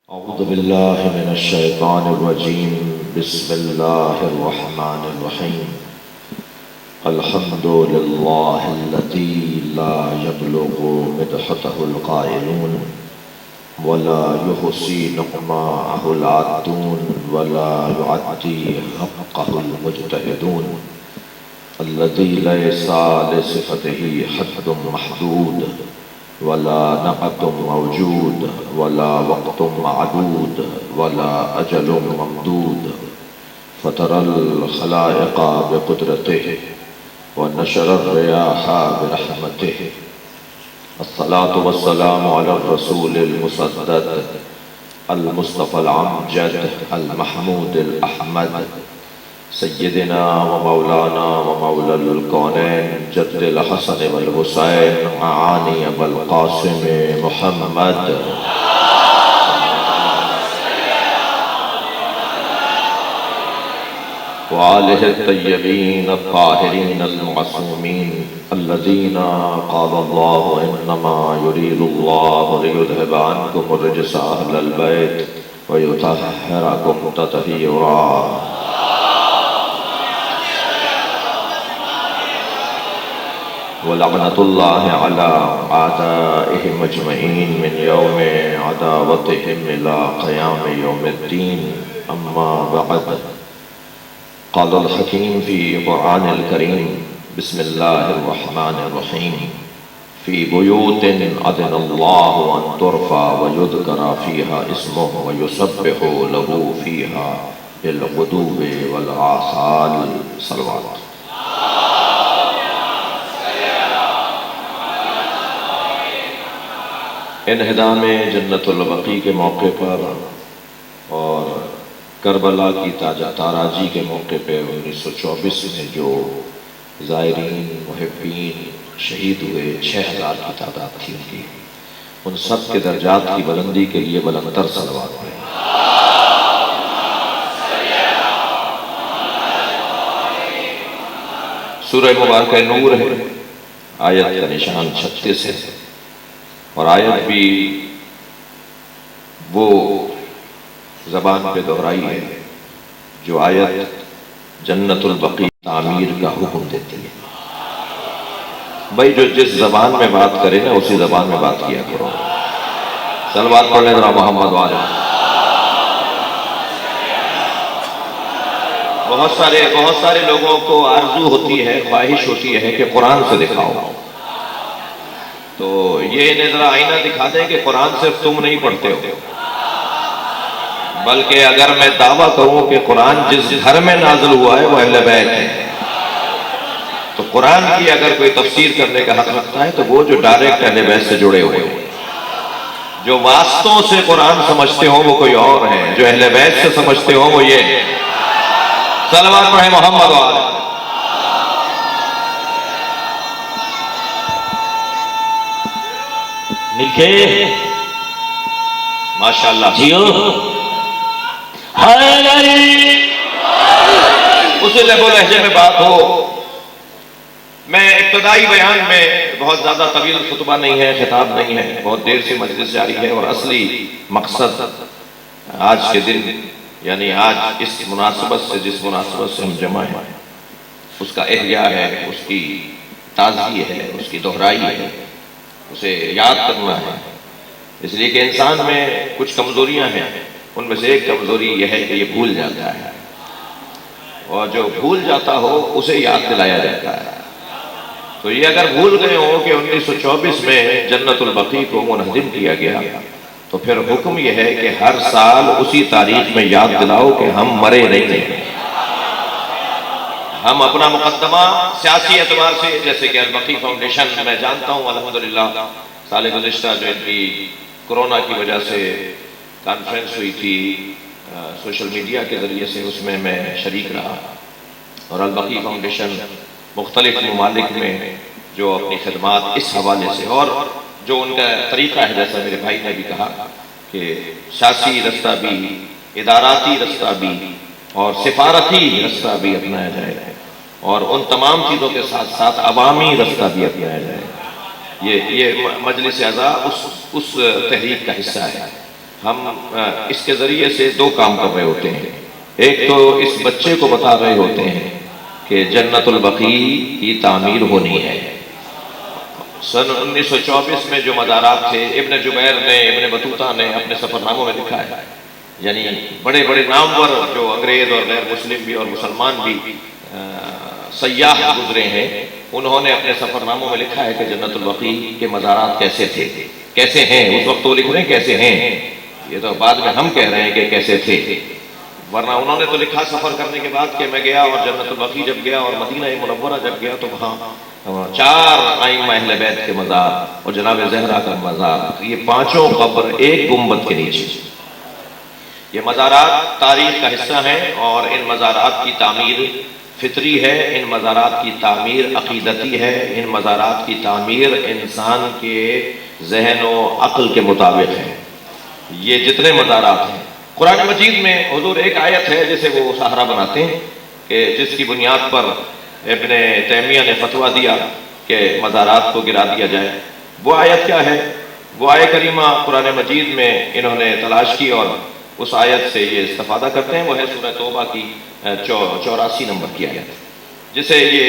أعوذ بالله من الشيطان الرجيم. بسم الله الرحمن الرحيم. الحمد لله الذي لا يبلغ مدحته القائلون ولا يحصي نعماءه العادون ولا يعدي حقه المجتهدون، الذي ليس لصفته حد محدود ولا نعت موجود ولا وقت معدود ولا أجل ممدود، فترى الخلائق بقدرته ونشر الرياح برحمته. الصلاة والسلام على الرسول المسدد المصطفى الأمجد المحمود الأحمد، سيدنا ومولانا ومولى الكونين جد الحسن والحسين معاني والقاسم محمد، وآله الطيبين الطاهرين المعصومين الذين قال الله إنما يريد الله ليذهب عنكم الرجس أهل البيت ويطهركم تطهيرا. ولعنة الله على أعدائهم أجمعين من يوم عداوتهم إلى قيام يوم الدين. أما بعد، قال الحكيم في القرآن الكريم: بسم الله الرحمن الرحيم. في بيوت أذن الله أن ترفع ويذكر فيها اسمه ويسبح له فيها بالغدو والآصال. صلوات. انہدام جنت البقیع کے موقع پر اور کربلا کی تاراجی کے موقع پہ 1924 میں جو زائرین محبین شہید ہوئے 6000 کی تعداد تھی ان سب کے درجات کی بلندی کے لیے بلندتر صلوات ہے. سورہ مبارکہ نور ہے، آیت کا نشان 36 ہے، اور آیت بھی وہ زبان پہ دہرائی ہے جو آیت جنت البقیع تعمیر کا حکم دیتی ہے. بھائی جو جس زبان میں بات کرے نا اسی زبان میں بات کیا کرو. صلوات پڑھ لیں ذرا محمد والے. بہت سارے لوگوں کو آرزو ہوتی ہے، خواہش ہوتی ہے کہ قرآن سے دکھاؤ، تو یہ انہیں ذرا آئینہ دکھا دیں کہ قرآن صرف تم نہیں پڑھتے ہو، بلکہ اگر میں دعویٰ کروں کہ قرآن جس گھر میں نازل ہوا ہے وہ اہل بیت ہے، تو قرآن کی اگر کوئی تفسیر کرنے کا حق رکھتا ہے تو وہ جو ڈائریکٹ اہل بیت سے جڑے ہوئے ہیں. جو واسطوں سے قرآن سمجھتے ہوں وہ کوئی اور ہیں، جو اہل بیت سے سمجھتے ہوں وہ یہ ہیں. صلوات پڑھیں محمد والے. لکھے ماشاءاللہ جیو اسی لہو لہجے میں بات ہو. میں ابتدائی بیان میں بہت زیادہ طویل خطبہ نہیں ہے، خطاب نہیں ہے، بہت دیر سے مجلس جاری ہے، اور اصلی مقصد آج کے دن یعنی آج اس مناسبت سے جس مناسبت سے ہم جمع ہیں اس کا احیاء ہے، اس کی تازگی ہے، اس کی دہرائی ہے، اسے یاد کرنا ہے. اس لیے کہ انسان میں کچھ کمزوریاں ہیں، ان میں سے ایک کمزوری یہ ہے کہ یہ بھول جاتا ہے، اور جو بھول جاتا ہو اسے یاد دلایا جاتا ہے. تو یہ اگر بھول گئے ہوں کہ 1924 میں جنت البقیع کو منہدم کیا گیا، تو پھر حکم یہ ہے کہ ہر سال اسی تاریخ میں یاد دلاؤ کہ ہم مرے نہیں ہیں. ہم اپنا مقدمہ سیاسی اعتبار سے، جیسے کہ البقیع فاؤنڈیشن میں جانتا ہوں الحمدللہ سال گزشتہ جو ان کی کرونا کی وجہ سے کانفرنس ہوئی تھی سوشل میڈیا کے ذریعے سے، اس میں میں شریک رہا، اور البقیع فاؤنڈیشن مختلف ممالک میں جو اپنی خدمات اس حوالے سے، اور جو ان کا طریقہ ہے جیسا میرے بھائی نے بھی کہا کہ سیاسی رستہ بھی، اداراتی رستہ بھی اور سفارتی رستہ بھی اپنایا جائے، اور ان تمام چیزوں کے ساتھ ساتھ عوامی رستہ بھی اپنایا جائے. یہ مجلس اعضاء اس تحریک کا حصہ ہے. ہم اس کے ذریعے سے دو کام کر رہے ہوتے ہیں. ایک تو اس بچے کو بتا رہے ہوتے ہیں کہ جنت البقیع کی تعمیر ہونی ہے. سن 1924 میں جو مزارات تھے، ابن جبیر نے، ابن بطوطہ نے اپنے سفر ناموں میں لکھا ہے، یعنی بڑے بڑے نامور جو انگریز اور غیر مسلم بھی اور مسلمان بھی سیاح گزرے ہیں، انہوں نے اپنے سفر ناموں میں لکھا ہے کہ جنت البقیع کے مزارات کیسے تھے، کیسے ہیں. اس وقت وہ لکھ رہے ہیں کیسے ہیں، یہ تو بعد میں ہم کہہ رہے ہیں کہ کیسے تھے. ورنہ انہوں نے تو لکھا سفر کرنے کے بعد کہ میں گیا اور جنت البقیع جب گیا اور مدینہ منورہ جب گیا تو وہاں 4 ائمہ اہل بیت کے مزار اور جناب زہرا کا مزار، یہ 5 قبر ایک گنبد کے نیچے. یہ مزارات تاریخ کا حصہ ہیں اور ان مزارات کی تعمیر فطری ہے، ان مزارات کی تعمیر عقیدتی ہے، ان مزارات کی تعمیر انسان کے ذہن و عقل کے مطابق ہے. یہ جتنے مزارات ہیں قرآن مجید میں حضور ایک آیت ہے جسے وہ سہارا بناتے ہیں کہ جس کی بنیاد پر ابن تیمیہ نے فتویٰ دیا کہ مزارات کو گرا دیا جائے. وہ آیت کیا ہے؟ وہ آیت کریمہ قرآن مجید میں انہوں نے تلاش کی اور اس آیت سے یہ استفادہ کرتے ہیں. وہ ہے سورہ توبہ کی 84 نمبر کی آیت، جسے یہ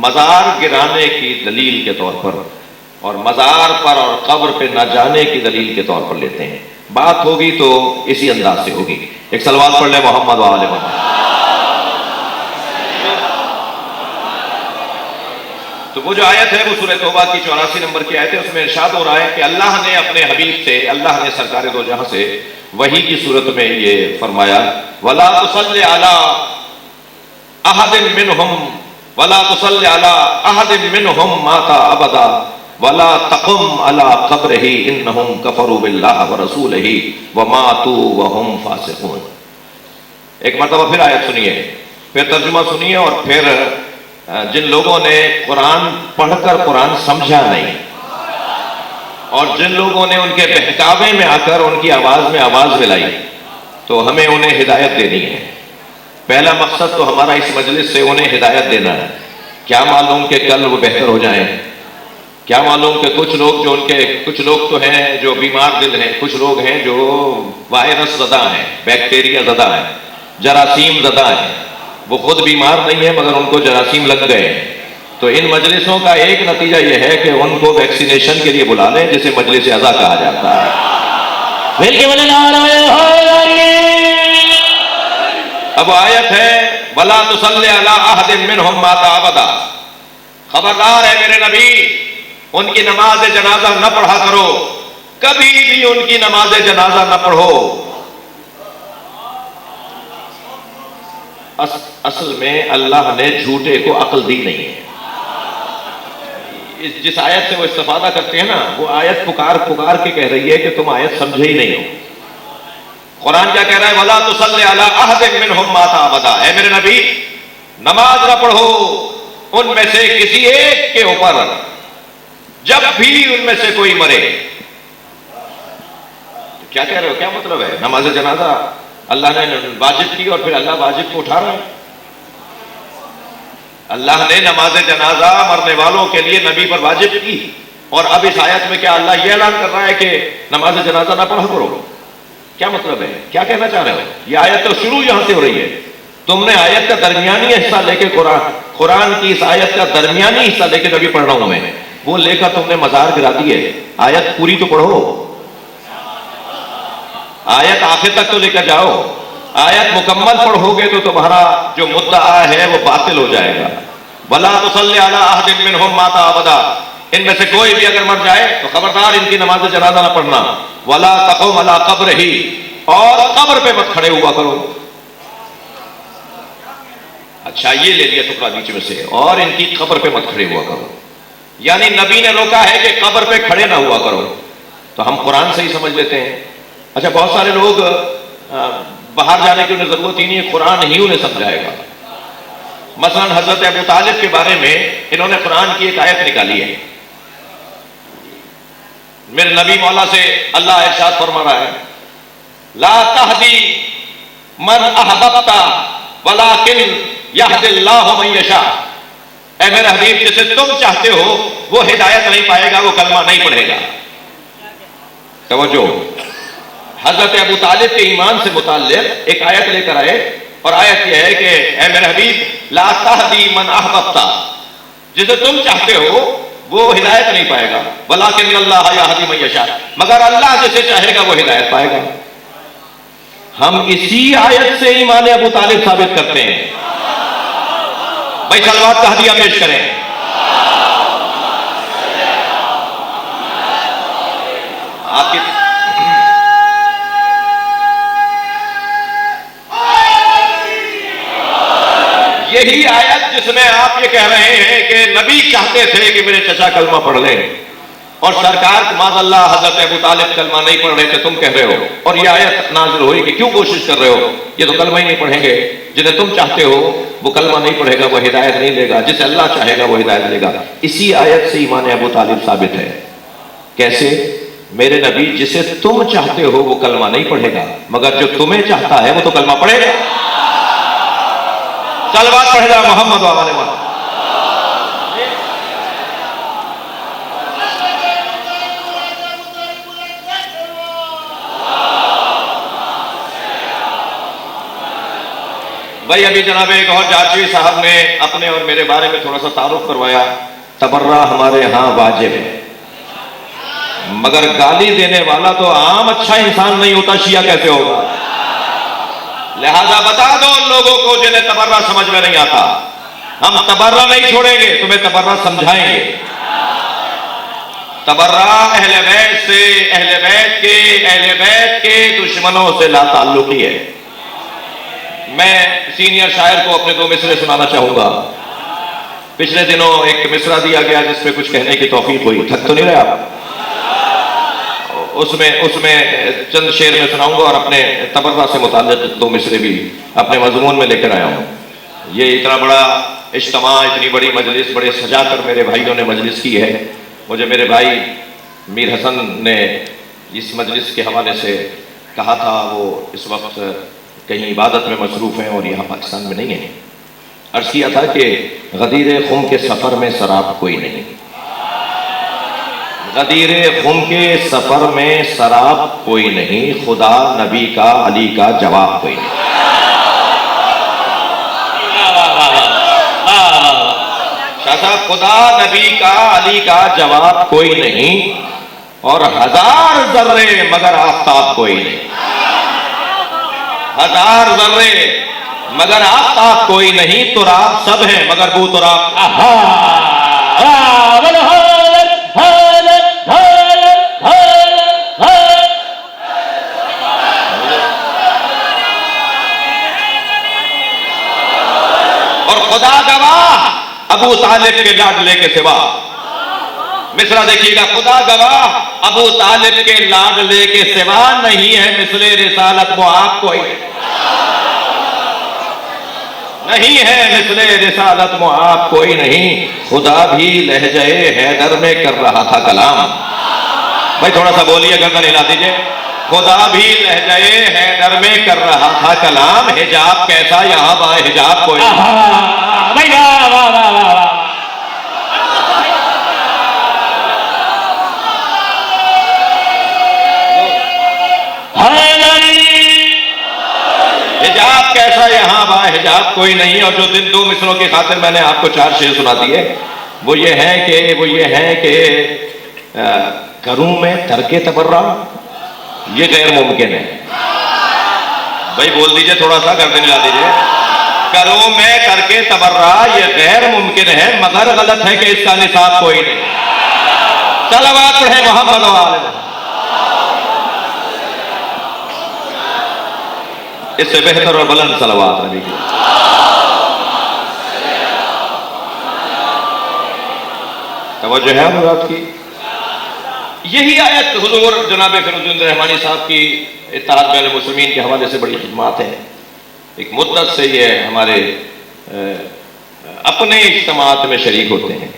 مزار گرانے کی دلیل کے طور پر اور مزار پر اور قبر پہ نہ جانے کی دلیل کے طور پر لیتے ہیں. بات ہوگی تو اسی انداز سے ہوگی. ایک صلوات پڑھ لیں محمد و آل محمد. تو وہ جو آیت ہے وہ سورہ توبہ کی 84 نمبر کی آیت ہے. اس میں ارشاد ہو رہا ہے کہ اللہ نے اپنے حبیب سے، اللہ نے سرکار دو جہاں سے وحی کی صورت میں یہ فرمایا وَلَا تُصَلِّ عَلَىٰ أَحَدٍ مِّنْهُمْ وَلَا تُصَلِّ عَلَىٰ أَحَدٍ مِّنْهُمْ مَاتَ أَبَدًا وَلَا تَقُمْ عَلَىٰ قَبْرِهِ إِنَّهُمْ كَفَرُوا بِاللَّهِ وَرَسُولِهِ وَمَاتُوا وَهُمْ فَاسِقُونَ. ایک مرتبہ پھر آیت سنیے، پھر ترجمہ سنیے، اور پھر جن لوگوں نے قرآن پڑھ کر قرآن سمجھا نہیں اور جن لوگوں نے ان کے بہکاوے میں آ کر ان کی آواز میں آواز ملائی، تو ہمیں انہیں ہدایت دینی ہے. پہلا مقصد تو ہمارا اس مجلس سے انہیں ہدایت دینا ہے. کیا معلوم کہ کل وہ بہتر ہو جائیں، کیا معلوم کہ کچھ لوگ تو ہیں جو بیمار دل ہیں، کچھ لوگ ہیں جو وائرس زدہ ہیں، بیکٹیریا زدہ ہیں، جراثیم زدہ ہیں. وہ خود بیمار نہیں ہے مگر ان کو جراثیم لگ گئے. تو ان مجلسوں کا ایک نتیجہ یہ ہے کہ ان کو ویکسینیشن کے لیے بلا لیں، جسے مجلس اعضا کہا جاتا ہے. اب آیت ہے وَلَا تُصَلِّ عَلَىٰ أَحَدٍ مِّنْهُمْ مَاتَ أَبَدًا. خبردار ہے میرے نبی، ان کی نماز جنازہ نہ پڑھا کرو، کبھی بھی ان کی نماز جنازہ نہ پڑھو. اصل میں اللہ نے جھوٹے کو عقل دی نہیں ہے. جس آیت سے وہ استفادہ کرتے ہیں نا، وہ آیت پکار کے کہہ رہی ہے کہ تم آیت سمجھے ہی نہیں ہو. قرآن کیا کہہ رہا ہے؟ وَلَا تُصَلِّ عَلَىٰ أَحَدٍ مِّنْهُمْ مَاتَ أَبَدًا. اے میرے نبی، نماز نہ پڑھو ان میں سے کسی ایک کے اوپر جب بھی ان میں سے کوئی مرے. کیا کہہ رہے ہو؟ کیا مطلب ہے؟ نماز جنازہ اللہ نے واجب کی اور پھر اللہ واجب کو اٹھا رہا ہے. اللہ نے نماز جنازہ مرنے والوں کے لیے نبی پر واجب کی، اور اب اس آیت میں کیا اللہ یہ اعلان کر رہا ہے کہ نماز جنازہ نہ پڑھا کرو؟ کیا مطلب ہے؟ کیا کہنا چاہ رہے ہو؟ یہ آیت تو شروع یہاں سے ہو رہی ہے. تم نے آیت کا درمیانی حصہ لے کے قرآن کی اس آیت کا درمیانی حصہ لے کے نبی پڑھ رہا ہوں میں، وہ لے کر تم نے مزار گرا دیے. آیت پوری تو پڑھو، آیت آخر تک تو لے کر جاؤ. آیت مکمل پڑھو گے تو تمہارا جو مدعا ہے وہ باطل ہو جائے گا. وَلَا تُصَلِّ عَلَىٰ أَحَدٍ مِّنْهُمْ مَاتَ أَبَدًا. ان میں سے کوئی بھی اگر مر جائے تو خبردار ان کی نماز جنازہ نہ پڑھنا. وَلَا تَقُمْ عَلَىٰ قَبْرِهِ. اور قبر پہ مت کھڑے ہوا کرو. اچھا یہ لے لیا ٹکڑا بیچ میں سے، اور ان کی قبر پہ مت کھڑے ہوا کرو. یعنی نبی نے روکا ہے کہ قبر پہ کھڑے نہ ہوا کرو. تو ہم قرآن سے ہی سمجھ لیتے ہیں. اچھا بہت سارے لوگ باہر جانے کی انہیں ضرورت ہی نہیں ہے، قرآن ہی انہیں سمجھائے گا. مثلا حضرت ابو طالب کے بارے میں انہوں نے قرآن کی ایک آیت نکالی ہے. میرے نبی مولا سے اللہ ارشاد فرما رہا ہے لا تہدی من احببت ولکن یہدی اللہ من یشاء. اے میرے حبیب، جسے تم چاہتے ہو وہ ہدایت نہیں پائے گا، وہ کلمہ نہیں پڑھے گا. توجہ، حضرت ابو طالب کے ایمان سے متعلق ایک آیت لے کر آئے، اور آیت یہ ہے کہ اے میرے حبیب لا تہدی من احببت، جسے تم چاہتے ہو وہ ہدایت نہیں پائے گا، ولکن اللہ یہدی من یشاء، مگر اللہ جسے چاہے گا وہ ہدایت پائے گا۔ ہم اسی آیت سے ایمان ابو طالب ثابت کرتے ہیں۔ بھائی صلوات کا ہدیہ پیش کریں۔ آپ کی یہی آیت جس میں آپ یہ کہہ رہے ہیں کہ نبی چاہتے تھے کہ میرے چچا کلمہ پڑھ لیں، اور سرکار معاذ اللہ حضرت ابو طالب کلمہ نہیں پڑھ رہے تھے، تم کہہ رہے ہو، اور یہ آیت نازل ہوئی کہ کیوں کوشش کر رہے ہو، یہ تو کلمہ ہی نہیں پڑھیں گے، جنہیں تم چاہتے ہو وہ کلمہ نہیں پڑھے گا، وہ ہدایت نہیں دے گا، جسے اللہ چاہے گا وہ ہدایت دے گا۔ اسی آیت سے ایمان ابو طالب ثابت ہے۔ کیسے؟ میرے نبی جسے تم چاہتے ہو وہ کلمہ نہیں پڑھے گا، مگر جو تمہیں چاہتا ہے وہ تو کلمہ پڑھے گا۔ صلوات پڑھے گا محمد و آل محمد۔ بھائی ابھی جناب ایک اور جارچوی صاحب نے اپنے اور میرے بارے میں تھوڑا سا تعارف کروایا۔ تبرہ ہمارے ہاں واجب ہے، مگر گالی دینے والا تو عام اچھا انسان نہیں ہوتا، شیعہ کیسے ہوگا؟ لہذا بتا دو ان لوگوں کو جنہیں تبرہ سمجھ میں نہیں آتا، ہم تبرہ نہیں چھوڑیں گے، تمہیں تبرہ سمجھائیں گے۔ تبرہ اہل بیت سے، اہل بیت کے دشمنوں سے لا تعلقی ہے۔ میں سینئر شاعر کو اپنے دو مصرے سنانا چاہوں گا۔ پچھلے دنوں ایک مصرع دیا گیا جس پہ کچھ کہنے کی توفیق ہوئی، تھک تو نہیں رہے آپ؟ اس میں چند شعر میں سناؤں گا، اور اپنے تبرہ سے متعلق دو مصرے بھی اپنے مضمون میں لے کر آیا ہوں۔ یہ اتنا بڑا اجتماع، اتنی بڑی مجلس، بڑے سجا کر میرے بھائیوں نے مجلس کی ہے۔ مجھے میرے بھائی میر حسن نے اس مجلس کے حوالے سے کہا تھا، وہ اس وقت کہیں عبادت میں مصروف ہیں اور یہاں پاکستان میں نہیں ہیں۔ عرض کیا تھا کہ غدیر خم کے سفر میں سراب کوئی نہیں، غدیر خم کے سفر میں سراب کوئی نہیں، خدا نبی کا علی کا جواب کوئی نہیں۔ شاہ صاحب، خدا نبی کا علی کا جواب کوئی نہیں، اور ہزار ذرے مگر آفتاب کوئی نہیں، ہزار ذرے مگر آفتاب کوئی نہیں، تراب سب ہیں مگر بو تراب۔ اور خدا گواہ ابو طالب کے لاڈلے کے سوا، مصرع دیکھیے گا، خدا گواہ ابو طالب کے لاڈلے کے سوا نہیں ہے مثل رسالت معاق کوئی نہیں ہے، مثل رسالت معاق کوئی نہیں، خدا بھی لہجہ حیدر میں کر رہا تھا کلام۔ بھائی تھوڑا سا بولیے، گردن ہلا دیجئے۔ خدا بھی لہجہ حیدر میں کر رہا تھا کلام، حجاب کیسا یہاں با حجاب کوئی حجاب کیسا یہاں با حجاب کوئی نہیں۔ اور جو دو مصروں کی خاطر میں نے آپ کو 4 شعر سنا دیے، وہ یہ ہے کہ کروں میں ترک تبرہ، یہ غیر ممکن ہے۔ بھائی بول دیجئے، تھوڑا سا گردن ہلا دیجئے۔ کروں میں ترک تبرہ یہ غیر ممکن ہے، مگر غلط ہے کہ اس کا نصاب کوئی نہیں۔ صلوات پڑھیں محمد و آل محمد۔ اس سے بہتر اور بلند صلوات نبی کی۔ توجہ ہے حضرات کی؟ یہی آیت حضور جناب فیروز الدین رحمانی صاحب کی اتحاد بین المسلمین کے حوالے سے بڑی خدمات ہیں۔ ایک مدت سے یہ ہمارے اپنے اجتماعات میں شریک ہوتے ہیں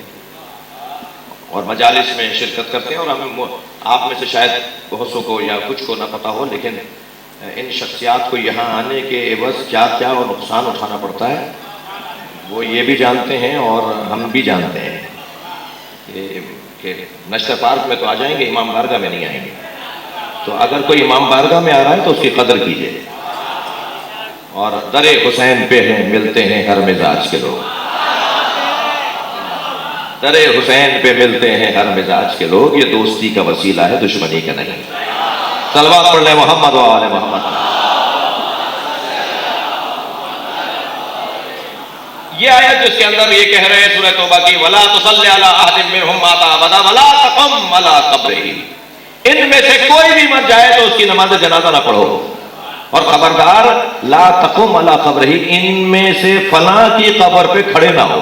اور مجالس میں شرکت کرتے ہیں، اور ہمیں آپ میں سے شاید بہت سو کو یا کچھ کو نہ پتا ہو، لیکن ان شخصیات کو یہاں آنے کے عوض کیا کیا اور نقصان اٹھانا پڑتا ہے وہ یہ بھی جانتے ہیں اور ہم بھی جانتے ہیں کہ نشر پارک میں تو آ جائیں گے، امام بارگاہ میں نہیں آئیں گے۔ تو اگر کوئی امام بارگاہ میں آ رہا ہے تو اس کی قدر کیجیے. اور در حسین پہ ہیں ملتے ہیں ہر مزاج کے لوگ. در حسین پہ ملتے ہیں ہر مزاج کے لوگ. یہ دوستی کا وسیلہ ہے، دشمنی کا نہیں. صلوات پڑھ لیں محمد و آل محمد. یہ آیت جس کے اندر یہ کہہ رہے ہیں سورہ توبہ کی وَلَا تُصَلِّ عَلَىٰ أَحَدٍ مِّنْهُمْ مَاتَ أَبَدًا وَلَا تَقُمْ عَلَىٰ قَبْرِهِ، ان میں سے کوئی بھی مر جائے تو اس کی نماز جنازہ نہ پڑھو. اور خبردار لا تقم علی قبرہ، ان میں سے فلاں کی قبر پہ کھڑے نہ ہو.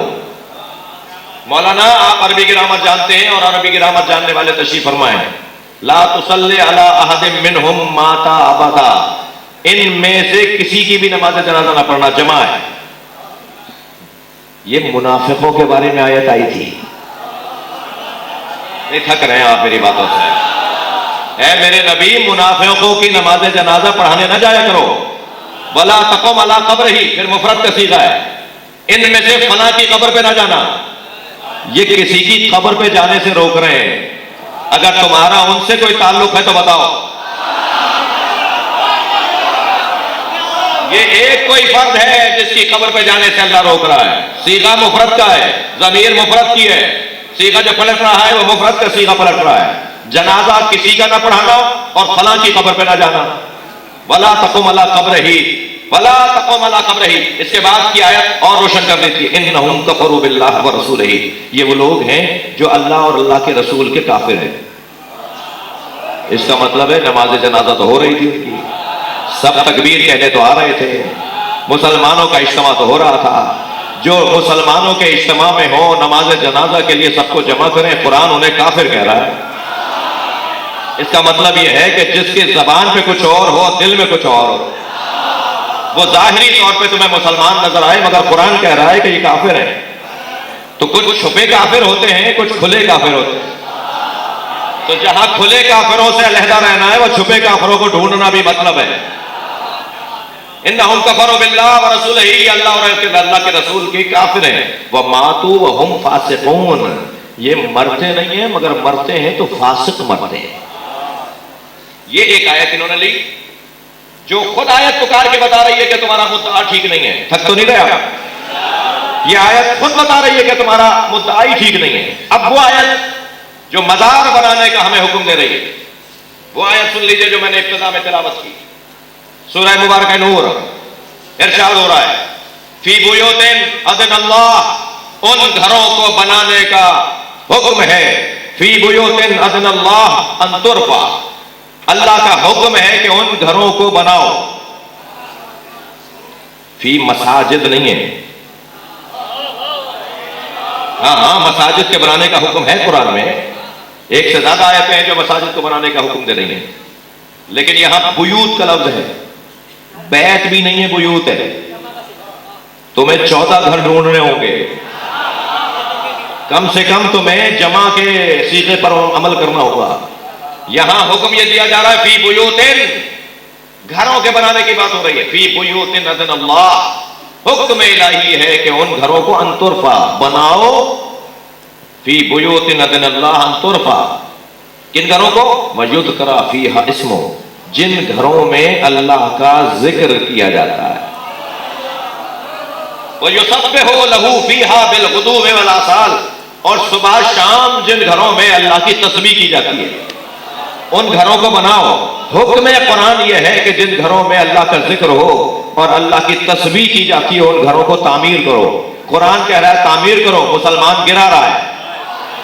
مولانا آپ عربی گرامر جانتے ہیں اور عربی گرامر جاننے والے تشریف فرمائیں. لا تصلی علی احد منہم مات ابدا، ان میں سے کسی کی بھی نماز جنازہ نہ پڑھنا. جمع ہے. یہ منافقوں کے بارے میں آیت آئی تھی. نہیں تھک رہے ہیں آپ میری باتوں سے؟ اے میرے نبی، منافقوں کی نماز جنازہ پڑھانے نہ جایا کرو. ولا تقم علی قبرہ، پھر مفرد کا صیغہ ہے. ان میں سے فلاں کی قبر پہ نہ جانا. یہ کسی کی قبر پہ جانے سے روک رہے ہیں. اگر تمہارا ان سے کوئی تعلق ہے تو بتاؤ. یہ ایک کوئی فرد ہے جس کی قبر پہ جانے سے اللہ روک رہا ہے. صیغہ مفرد کا ہے، ضمیر مفرد کی ہے. صیغہ جو پلٹ رہا ہے وہ مفرد کا صیغہ پلٹ رہا ہے. جنازہ کسی کا نہ پڑھانا اور فلاں کی قبر پہ نہ جانا. ولا تقم علی قبرہ، ولا تقم علی قبرہ. اس کے بعد کی آیت اور روشن کر دیتی ہے انہم کفروا باللہ ورسولہ، یہ وہ لوگ ہیں جو اللہ اور اللہ کے رسول کے کافر ہیں. اس کا مطلب ہے نماز جنازہ تو ہو رہی تھی ان کی، سب تکبیر کہنے تو آ رہے تھے، مسلمانوں کا اجتماع تو ہو رہا تھا. جو مسلمانوں کے اجتماع میں ہو نماز جنازہ کے لیے سب کو جمع کریں، قرآن انہیں کافر کہہ رہا ہے. اس کا مطلب یہ ہے کہ جس کی زبان پہ کچھ اور ہو دل میں کچھ اور ہو، وہ ظاہری طور پہ تمہیں مسلمان نظر آئے مگر قرآن کہہ رہا ہے کہ یہ کافر ہے. تو کچھ چھپے کافر ہوتے ہیں، کچھ کھلے کافر ہوتے ہیں. تو جہاں کھلے کافروں سے علیحدہ رہنا ہے، وہ چھپے کافروں کو ڈھونڈنا بھی مطلب ہے. انہم کفروا باللہ ورسولہ، یہ اللہ اور اللہ کے رسول کے کافر ہیں. وماتوا وہم فاسقون، یہ مرتے نہیں ہیں مگر مرتے ہیں تو فاسق مرتے ہیں. یہ ایک آیت انہوں نے لی جو خود آیت پکار کے بتا رہی ہے کہ تمہارا مدعا ٹھیک نہیں ہے. تھک تو نہیں رہا؟ یہ آیت خود بتا رہی ہے کہ تمہارا مدعا ٹھیک نہیں ہے. اب وہ آیت جو مزار بنانے کا ہمیں حکم دے رہی ہے، وہ آیت سن لیجئے جو میں نے ابتدا میں تلاوت کی. سورہ مبارکہ نور، ارشاد ہو رہا ہے فی بیوت اذن اللہ، ان گھروں کو بنانے کا حکم ہے. فی بیوت اذن اللہ ان ترفع، اللہ کا حکم ہے کہ ان گھروں کو بناؤ. فی مساجد نہیں ہے. ہاں مساجد کے بنانے کا حکم ہے قرآن میں. ایک سے زیادہ آیتیں ہیں جو مساجد کو بنانے کا حکم دے رہی ہیں، لیکن یہاں بیوت کا لفظ ہے. بیت بھی نہیں ہے، بیوت ہے. تمہیں 14 گھر ڈھونڈنے ہوں گے، کم سے کم تمہیں جمع کے صیغے پر عمل کرنا ہوگا. یہاں حکم یہ دیا جا رہا ہے فی بیوت، گھروں کے بنانے کی بات ہو رہی ہے. فی بیوت اذن اللہ، حکم الہی ہے کہ ان گھروں کو ان ترفع، بناؤ. فی بیوت اذن اللہ ان ترفع، کن گھروں کو؟ ویذکر فیہا اسمہ، جن گھروں میں اللہ کا ذکر کیا جاتا ہے. وَيُسَبِّحُ لَهُ فِيهَا بِالْغُدُوِّ وَالْآصَالِ، اور صبح شام جن گھروں میں اللہ کی تسبیح کی جاتی ہے ان گھروں کو بناؤ. حکم قرآن یہ ہے کہ جن گھروں میں اللہ کا ذکر ہو اور اللہ کی تسبیح کی جاتی ہے ان گھروں کو تعمیر کرو. قرآن کہہ رہا ہے تعمیر کرو، مسلمان گرا رہا ہے.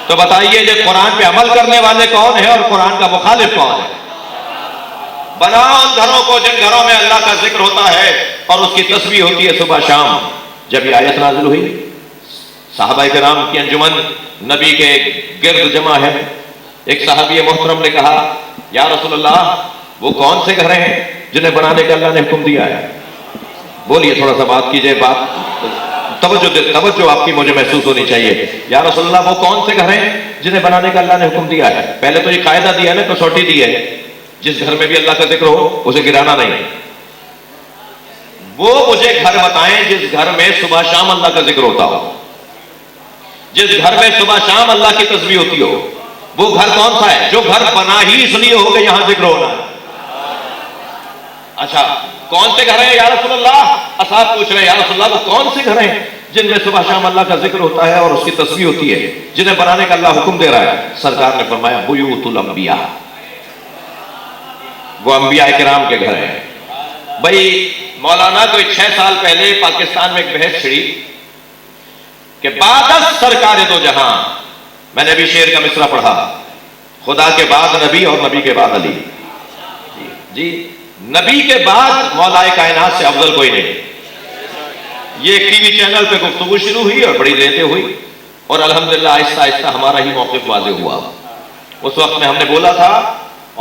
تو بتائیے یہ قرآن پہ عمل کرنے والے کون ہیں اور قرآن کا مخالف کون ہے؟ بناؤ ان گھروں کو جن گھروں میں اللہ کا ذکر ہوتا ہے اور اس کی تسبیح ہوتی ہے صبح شام. جب یہ آیت نازل ہوئی، صحابہ کرام کی انجمن نبی کے گرد جمع ہے. ایک صحابی محترم نے کہا یا رسول اللہ، وہ کون سے گھر ہیں جنہیں بنانے کا اللہ نے حکم دیا ہے؟ بولیے، تھوڑا سا بات کیجئے، بات توجہ آپ کی مجھے محسوس ہونی چاہیے. یا رسول اللہ، وہ کون سے گھر ہیں جنہیں بنانے کا اللہ نے حکم دیا ہے؟ پہلے تو یہ قاعدہ دیا ہے نا، کسوٹی دی ہے، جس گھر میں بھی اللہ کا ذکر ہو اسے گرانا نہیں. وہ مجھے گھر بتائیں جس گھر میں صبح شام اللہ کا ذکر ہوتا ہو، جس گھر میں صبح شام اللہ کی تسبیح ہوتی ہو. وہ گھر کون سا ہے؟ جو گھر بنا ہی اس لیے ہو کہ یہاں ذکر ہونا ہے. اچھا کون سے گھر ہیں یا رسول اللہ؟ اصحاب پوچھ رہے ہیں یا رسول اللہ وہ کون سے گھر ہیں جن میں صبح شام اللہ کا ذکر ہوتا ہے اور اس کی تسبیح ہوتی ہے، جنہیں بنانے کا اللہ حکم دے رہا ہے؟ سرکار نے فرمایا بیوت الانبیاء، وہ انبیاء کرام کے گھر ہیں۔ بھائی مولانا کوئی 6 سال پہلے پاکستان میں ایک بحث چھڑی کہ بعد سرکار دو جہاں، میں نے ابھی شعر کا مصرع پڑھا، خدا کے بعد نبی اور نبی کے بعد علی، جی نبی کے بعد مولا کائنات سے افضل کوئی نہیں۔ یہ ایک ٹی وی چینل پہ گفتگو شروع ہوئی اور بڑی لیتے ہوئی، اور الحمدللہ آہستہ آہستہ ہمارا ہی موقف واضح ہوا۔ اس وقت میں ہم نے بولا تھا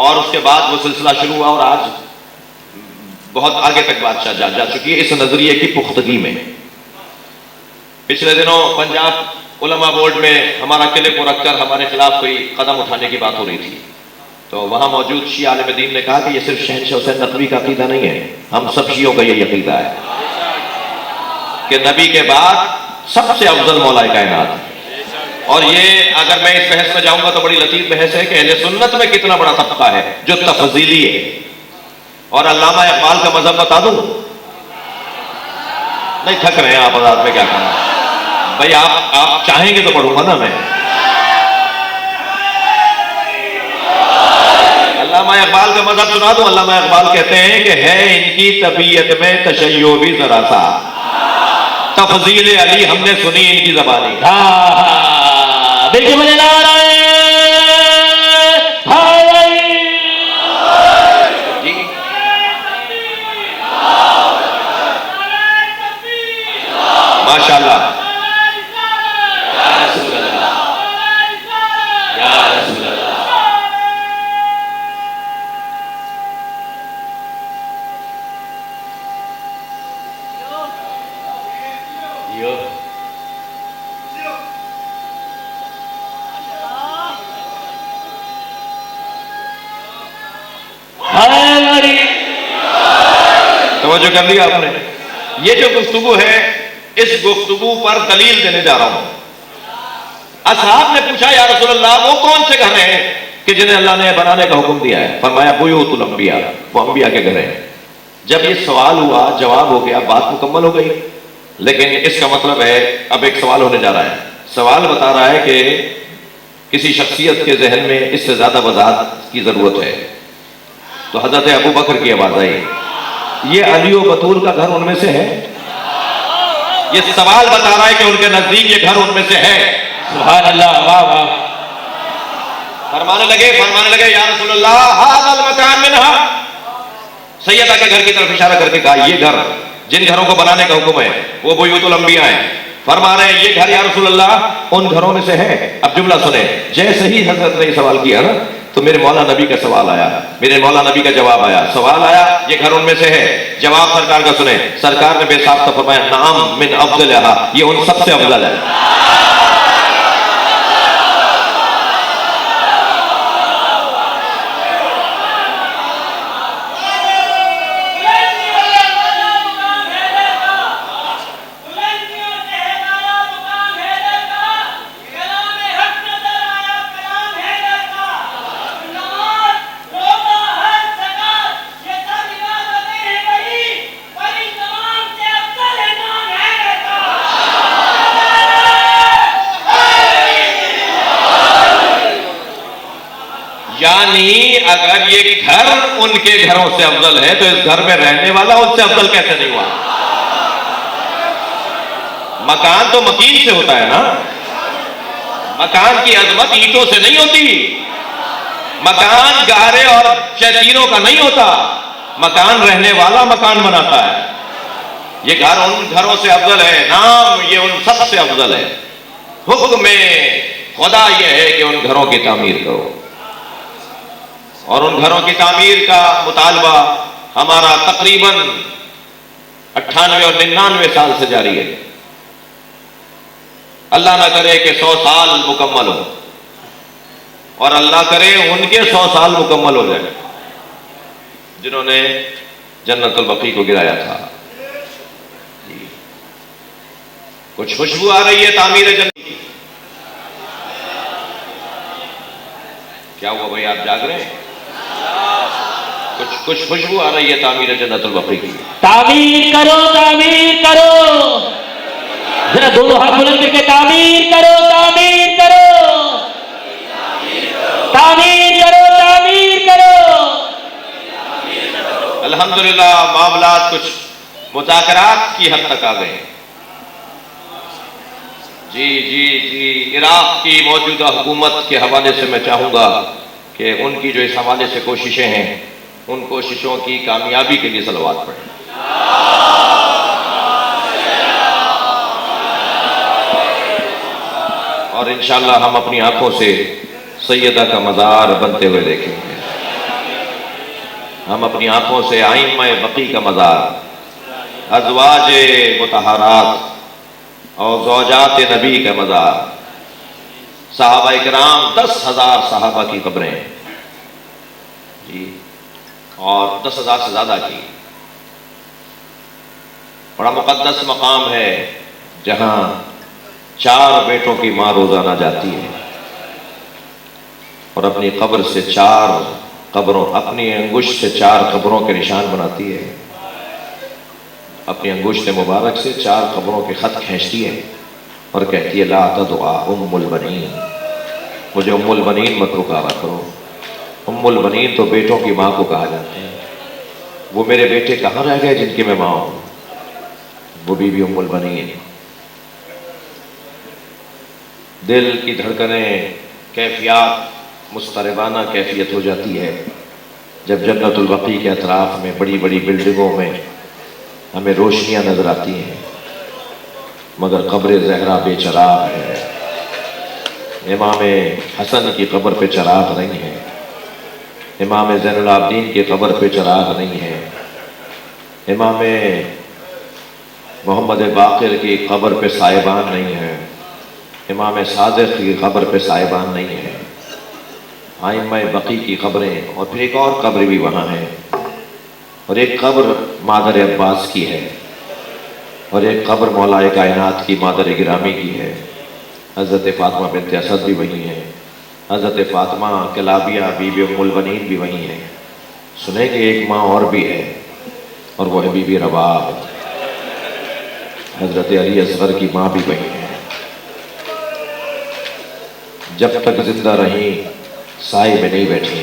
اور اس کے بعد وہ سلسلہ شروع ہوا، اور آج بہت آگے تک بات جا چکی ہے اس نظریے کی پختگی میں۔ پچھلے دنوں پنجاب علماء بورڈ میں ہمارا کلپ کو رکھ کر ہمارے خلاف کوئی قدم اٹھانے کی بات ہو رہی تھی، تو وہاں موجود شیعہ عالم دین نے کہا کہ یہ صرف شہنشاہ حسین نقوی کا عقیدہ نہیں ہے، ہم سب شیعوں کا یہ عقیدہ ہے کہ نبی کے بعد سب سے افضل مولا کائنات ہے۔ اور یہ اگر میں اس بحث میں جاؤں گا تو بڑی لطیف بحث ہے کہ اہل سنت میں کتنا بڑا طبقہ ہے جو تفضیلی ہے۔ اور علامہ اقبال کا مذہب بتا دوں؟ نہیں تھک رہے ہیں آپ حضرات، میں کیا کہوں بھائی، آپ چاہیں گے تو پڑھوں گا نا میں۔ علامہ اقبال کا مذہب سنا دوں؟ علامہ اقبال کہتے ہیں کہ ہے ان کی طبیعت میں تشیع بھی ذرا سا، تفضیل علی ہم نے سنی ان کی زبانی۔ دیکھیے مجھے نعرہ جی ماشاء اللہ، توجہ کر لیا آپ نے؟ یہ جو گفتگو ہے اس گفتگو پر دلیل دینے جا رہا ہوں۔ اصحاب نے پوچھا یا رسول اللہ وہ کون سے گھر ہیں کہ جنہیں اللہ نے بنانے کا حکم دیا ہے؟ فرمایا بیوت الانبیاء، وہ انبیاء کے گھر ہیں۔ جب یہ سوال ہوا، جواب ہو گیا، بات مکمل ہو گئی، لیکن اس کا مطلب ہے اب ایک سوال ہونے جا رہا ہے۔ سوال بتا رہا ہے کہ کسی شخصیت کے ذہن میں اس سے زیادہ وضاحت کی ضرورت ہے، تو حضرت ابو بکر کی آواز آئی، یہ علی و بطول کا گھر ان میں سے ہے؟ یہ سوال بتا رہا ہے کہ ان کے نزدیک یہ گھر ان میں سے ہے۔ سبحان اللہ، واہ واہ۔ فرمانے لگے یا رسول اللہ ھذا المکان منھا، سیدہ کے گھر کی طرف اشارہ کر کے کہا یہ گھر جن گھروں کو بنانے کا حکم ہے وہ بیوت الانبیاء ہیں۔ فرما رہے ہیں یہ گھر یا رسول اللہ ان گھروں میں سے ہے۔ اب جملہ سنیں، جیسے ہی حضرت نے سوال کیا نا تو میرے مولا نبی کا سوال آیا، میرے مولا نبی کا جواب آیا۔ سوال آیا یہ گھر ان میں سے ہے، جواب سرکار کا سنیں۔ سرکار نے بے ساختہ فرمایا نعم من افضلھا، یہ ان سب سے افضل ہے۔ یعنی اگر یہ گھر ان کے گھروں سے افضل ہے تو اس گھر میں رہنے والا ان سے افضل کیسے نہیں ہوا؟ مکان تو مکین سے ہوتا ہے نا، مکان کی عظمت اینٹوں سے نہیں ہوتی، مکان گارے اور شیطینوں کا نہیں ہوتا، مکان رہنے والا مکان بناتا ہے۔ یہ گھر ان گھروں سے افضل ہے، نام یہ ان سب سے افضل ہے۔ حکم خدا یہ ہے کہ ان گھروں کی تعمیر کرو، اور ان گھروں کی تعمیر کا مطالبہ ہمارا تقریباً 98 اور 99 سال سے جاری ہے۔ اللہ نہ کرے کہ 100 سال مکمل ہو، اور اللہ کرے ان کے 100 سال مکمل ہو جائے جنہوں نے جنت البقیع کو گرایا تھا۔ کچھ خوشبو آ رہی ہے تعمیر جنت کی۔ کیا ہوا بھائی، آپ جاگ رہے ہیں؟ کچھ خوشبو آ رہی ہے تعمیر جنت البقیع کی. تعمیر کرو، تعمیر کرو. ذرا دونوں ہاتھ بلند کر کے تعمیر کرو، تعمیر کرو، تعمیر کرو، تعمیر کرو. الحمدللہ معاملات کچھ مذاکرات کی حد تک آ گئے. جی عراق کی موجودہ حکومت کے حوالے سے میں چاہوں گا کہ ان کی جو اس حوالے سے کوششیں ہیں ان کوششوں کی کامیابی کے لیے صلوات پڑھیں. اور انشاءاللہ ہم اپنی آنکھوں سے سیدہ کا مزار بنتے ہوئے دیکھیں گے. ہم اپنی آنکھوں سے ائمہ بقیع کا مزار، ازواج مطہرات اور زوجات نبی کا مزار، صحابہ اکرام 10,000 صحابہ کی قبریں جی، اور 10,000 سے زیادہ کی. بڑا مقدس مقام ہے جہاں 4 بیٹوں کی ماں روزانہ جاتی ہے اور اپنی قبر سے 4 قبروں، اپنی انگشت سے 4 قبروں کے نشان بناتی ہے. اپنی انگشت مبارک سے 4 قبروں کے خط کھینچتی ہے اور کہتی ہے لا تدعا ام البنین، مجھے ام البنین مت پکارا کرو. ام البنین تو بیٹوں کی ماں کو کہا جاتا ہے. وہ میرے بیٹے کہاں رہ گئے جن کی میں ماں ہوں؟ وہ بی بی ام البنین. دل کی دھڑکنیں، کیفیات مضطربانہ کیفیت ہو جاتی ہے جب جنت البقیع کے اطراف میں بڑی بڑی بلڈنگوں میں ہمیں روشنیاں نظر آتی ہیں مگر قبر زہرا بے چراغ ہے. امام حسن کی قبر پہ چراغ نہیں ہے، امام زین العابدین کی قبر پہ چراغ نہیں ہے، امام محمد باقر کی قبر پہ سائبان نہیں ہے، امام صادق کی قبر پہ سائبان نہیں ہے. ائمہ بقیع کی قبریں، اور پھر ایک اور قبر بھی وہاں ہے، اور ایک قبر مادر عباس کی ہے، اور ایک قبر مولا کائنات کی مادر گرامی کی ہے. حضرت فاطمہ بنت اسد بھی وہی ہیں، حضرت فاطمہ کلابیہ بی بی ام البنین بھی وہی ہیں. سنیں کہ ایک ماں اور بھی ہے اور وہ ہے بی بی رباب. حضرت علی اصغر کی ماں بھی وہی ہے. جب تک زندہ رہیں سائے میں نہیں بیٹھی،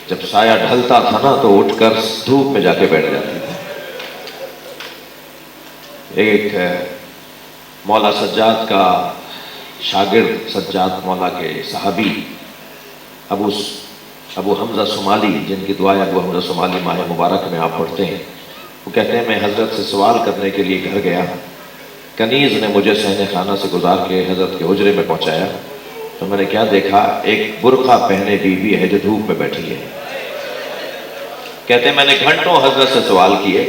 جب سایہ ڈھلتا تھا نا تو اٹھ کر دھوپ میں جا کے بیٹھ جاتی تھی. ایک مولا سجاد کا شاگرد، سجاد مولا کے صحابی ابو حمزہ صومالی، جن کی دعائیں ابو حمزہ صومالی ماہ مبارک میں آپ پڑھتے ہیں، وہ کہتے ہیں میں حضرت سے سوال کرنے کے لیے گھر گیا، کنیز نے مجھے صحن خانہ سے گزار کے حضرت کے حجرے میں پہنچایا تو میں نے کیا دیکھا، ایک برقع پہنے بیوی ہے جو دھوپ میں بیٹھی ہے. کہتے ہیں میں نے گھنٹوں حضرت سے سوال کیے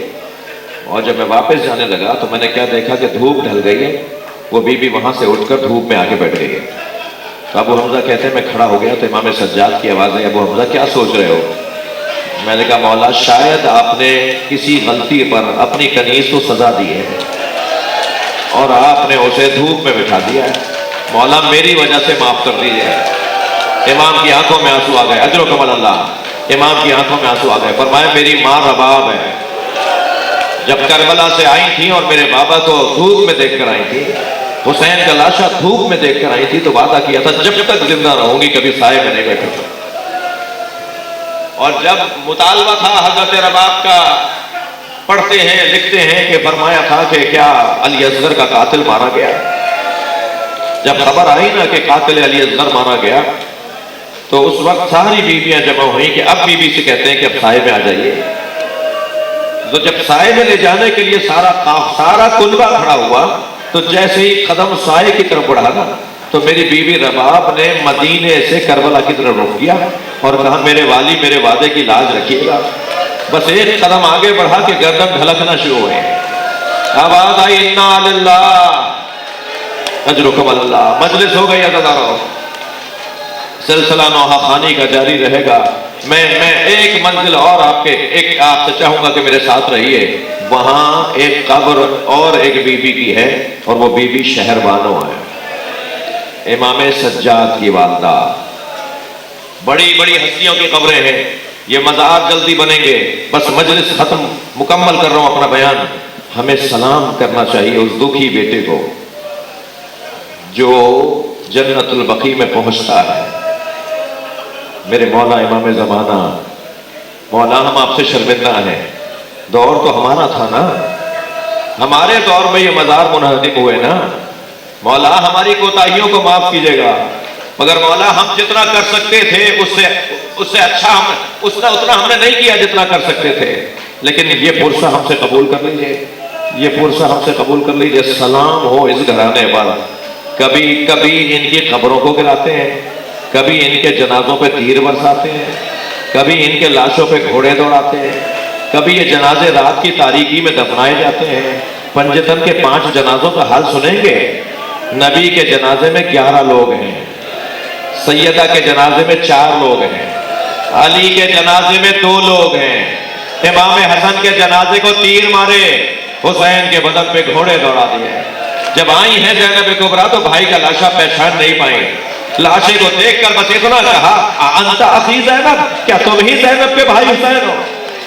اور جب میں واپس جانے لگا تو میں نے کیا دیکھا کہ دھوپ ڈھل گئی ہے، وہ بیوی وہاں سے اٹھ کر دھوپ میں آ کے بیٹھ گئی ہے. تو ابو حمزہ کہتے ہیں میں کھڑا ہو گیا تو امام سجاد کی آواز ہے ابو حمزہ کیا سوچ رہے ہو؟ میں نے کہا مولا شاید آپ نے کسی غلطی پر اپنی کنیز کو سزا دی ہے اور آپ نے اسے دھوپ میں بٹھا دیا ہے، مولا میری وجہ سے معاف کر دیجیے. امام کی آنکھوں میں آنسو آ گئے، اجرکم اللہ. امام کی آنکھوں میں آنسو آ گئے. فرمایا میری ماں رباب ہے، جب کربلا سے آئی تھی اور میرے بابا کو دھوپ میں دیکھ کر آئی تھی، حسین کا لاشا دھوپ میں دیکھ کر آئی تھی تو وعدہ کیا تھا جب تک زندہ رہوں گی کبھی سائے میں نہیں بیٹھوں. اور جب مطالبہ تھا حضرت رباب کا، پڑھتے ہیں لکھتے ہیں کہ فرمایا تھا کہ کیا علی اصغر کا قاتل مارا گیا. جب خبر آئی نا کہ قاتل علی اصغر مارا گیا تو اس وقت ساری بیویاں جمع ہوئیں کہ اب بیوی سے کہتے ہیں کہ اب سائے میں آ جائیے. تو جب سائے میں لے جانے کے لیے سارا کنبہ کھڑا ہوا تو جیسے ہی قدم سائے کی طرف بڑھا نا تو میری بیوی رباب نے مدینے سے کربلا کی طرف رخ کیا اور کہا میرے والی میرے وعدے کی لاج رکھیے گا. بس ایک قدم آگے بڑھا کہ گردن ڈھلکنا شروع ہوئے. آواز آئی انا للہ اجرکم اللہ. مجلس ہو گئی عزیزانو، سلسلہ نوحہ خوانی کا جاری رہے گا. میں ایک منزل اور آپ سے چاہوں گا کہ میرے ساتھ رہیے. وہاں ایک قبر اور ایک بی بی کی ہے اور وہ بی بی شہر بانو ہے، امام سجاد کی والدہ. بڑی بڑی ہستیوں کی قبریں ہیں یہ مزار جلدی بنیں گے، بس مجلس ختم، مکمل کر رہا ہوں اپنا بیان۔ ہمیں سلام کرنا چاہیے اس دکھی بیٹے کو جو جنت البقیع میں پہنچتا ہے۔ میرے مولا امام زمانہ، مولا ہم آپ سے شرمندہ ہیں، دور تو ہمارا تھا نا، ہمارے دور میں یہ مزار منہدم ہوئے نا، مولا ہماری کوتاہیوں کو معاف کیجیے گا، مگر مولا ہم جتنا کر سکتے تھے اس سے اچھا اتنا ہم نے نہیں کیا جتنا کر سکتے تھے، لیکن یہ پرسہ ہم سے قبول کر لیجئے، یہ پرسہ ہم سے قبول کر لیجئے۔ سلام ہو اس گھرانے پر۔ کبھی کبھی ان کی قبروں کو گراتے ہیں، کبھی ان کے جنازوں پہ تیر برساتے ہیں، کبھی ان کے لاشوں پہ گھوڑے دوڑاتے ہیں، کبھی یہ جنازے رات کی تاریکی میں دفنائے جاتے ہیں۔ پنجتن کے 5 جنازوں کا حال سنیں گے؟ نبی کے جنازے میں 11 لوگ ہیں، سیدہ کے جنازے میں 4 لوگ ہیں، علی کے جنازے میں 2 لوگ ہیں، امام حسن کے جنازے کو تیر مارے، حسین کے بدن پہ گھوڑے دوڑا دیے۔ جب آئی ہیں زینب کبریٰ تو بھائی کا لاشا پہچان نہیں پائیں، لاشے کو دیکھ کر بس اتنا کہا انت اخی زینب، کیا تم ہی زینب کے بھائی حسین ہو؟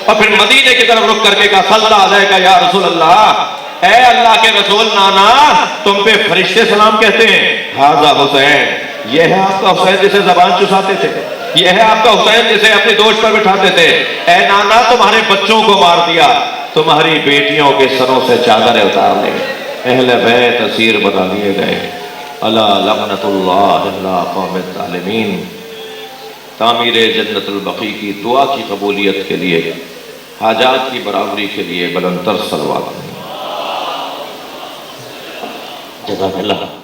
اور پھر مدینے کی طرف رک کر کے کہا صلی اللہ علیہ یا رسول اللہ، اے اللہ کے رسول نانا تم پہ فرشتے سلام کہتے ہیں۔ ھذا حسین، یہ ہے آپ کا حسین جسے زبان چساتے تھے، یہ ہے آپ کا حسین جسے اپنی دوش پر بٹھاتے تھے۔ اے نانا تمہارے بچوں کو مار دیا، تمہاری بیٹیوں کے سروں سے چادریں اتار لیں، اہل بیت اسیر بنا لیے گئے۔ الا لعنت اللہ علی قوم الظالمین۔ تعمیر جنت البقیع کی دعا کی قبولیت کے لیے، حاجات کی برابری کے لیے بلند تر صلوات۔ جزاک اللہ۔